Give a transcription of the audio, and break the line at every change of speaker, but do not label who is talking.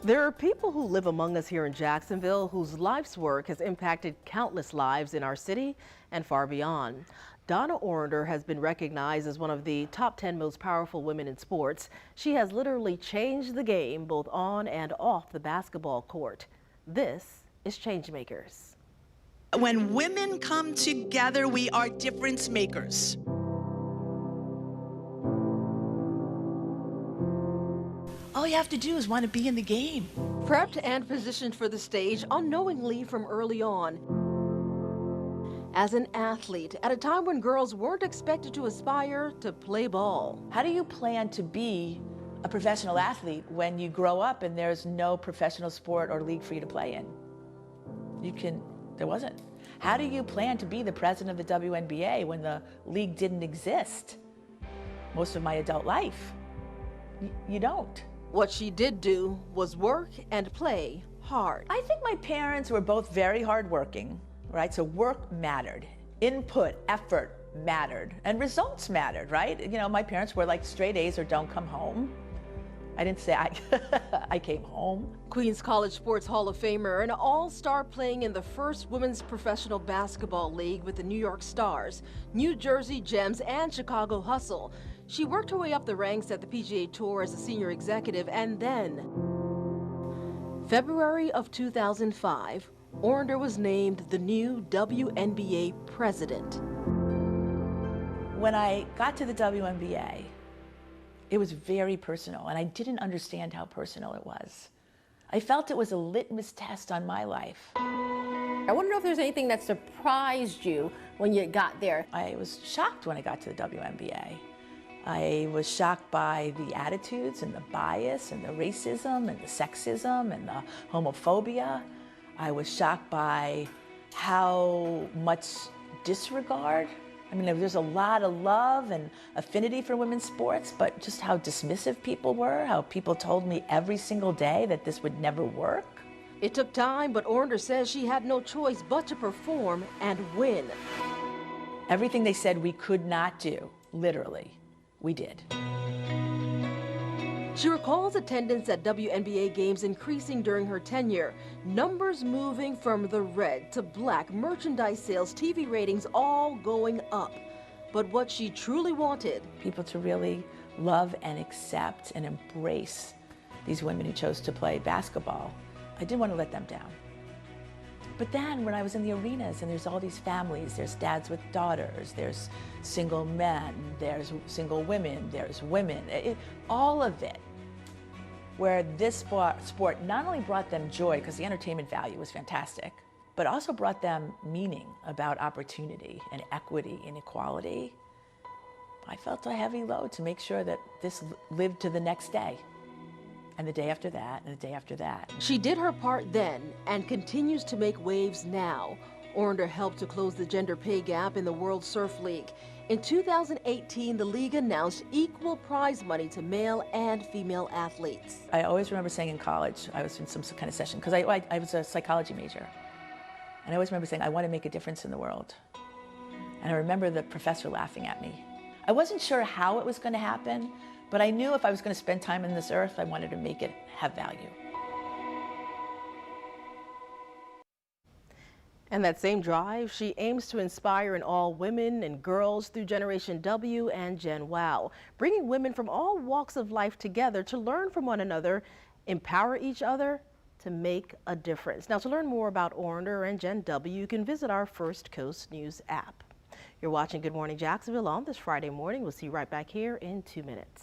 There are people who live among us here in Jacksonville whose life's work has impacted countless lives in our city and far beyond. Donna Orender has been recognized as one of the top 10 most powerful women in sports. She has literally changed the game both on and off the basketball court. This is Changemakers.
When women come together, we are difference makers. All you have to do is want to be in the game.
Prepped and positioned for the stage unknowingly from early on. As an athlete, at a time when girls weren't expected to aspire to play ball.
How do you plan to be a professional athlete when you grow up and there's no professional sport or league for you to play in? There wasn't. How do you plan to be the president of the WNBA when the league didn't exist most of my adult life? You don't.
What she did do was work and play hard.
I think my parents were both very hardworking, right? So work mattered, input, effort mattered, and results mattered, right? You know, my parents were like straight A's or don't come home. I didn't say I came home.
Queens College Sports Hall of Famer, an all-star playing in the first women's professional basketball league with the New York Stars, New Jersey Gems, and Chicago Hustle. She worked her way up the ranks at the PGA Tour as a senior executive, and then, February of 2005, Orender was named the new WNBA president.
When I got to the WNBA, it was very personal, and I didn't understand how personal it was. I felt it was a litmus test on my life.
I want to know if there's anything that surprised you when you got there.
I was shocked when I got to the WNBA. I was shocked by the attitudes and the bias and the racism and the sexism and the homophobia. I was shocked by how much disregard. I mean, there's a lot of love and affinity for women's sports, but just how dismissive people were, how people told me every single day that this would never work.
It took time, but Orender says she had no choice but to perform and win.
Everything they said we could not do, literally, we did.
She recalls attendance at WNBA games increasing during her tenure, numbers moving from the red to black, merchandise sales, TV ratings all going up. But what she truly wanted,
people to really love and accept and embrace these women who chose to play basketball. I didn't want to let them down. But then when I was in the arenas and there's all these families, there's dads with daughters, there's single men, there's single women, there's women, all of it, where this sport not only brought them joy, because the entertainment value was fantastic, but also brought them meaning about opportunity and equity and equality. I felt a heavy load to make sure that this lived to the next day. And the day after that, and the day after that.
She did her part then and continues to make waves now. Orender helped to close the gender pay gap in the World Surf League. In 2018, the league announced equal prize money to male and female athletes.
I always remember saying in college, I was in some kind of session, because I was a psychology major. And I always remember saying, I want to make a difference in the world. And I remember the professor laughing at me. I wasn't sure how it was going to happen, but I knew if I was going to spend time on this earth, I wanted to make it have value.
And that same drive, she aims to inspire in all women and girls through Generation W and Gen Wow, bringing women from all walks of life together to learn from one another, empower each other to make a difference. Now, to learn more about Orender and Gen W, you can visit our First Coast News app. You're watching Good Morning Jacksonville on this Friday morning. We'll see you right back here in 2 minutes.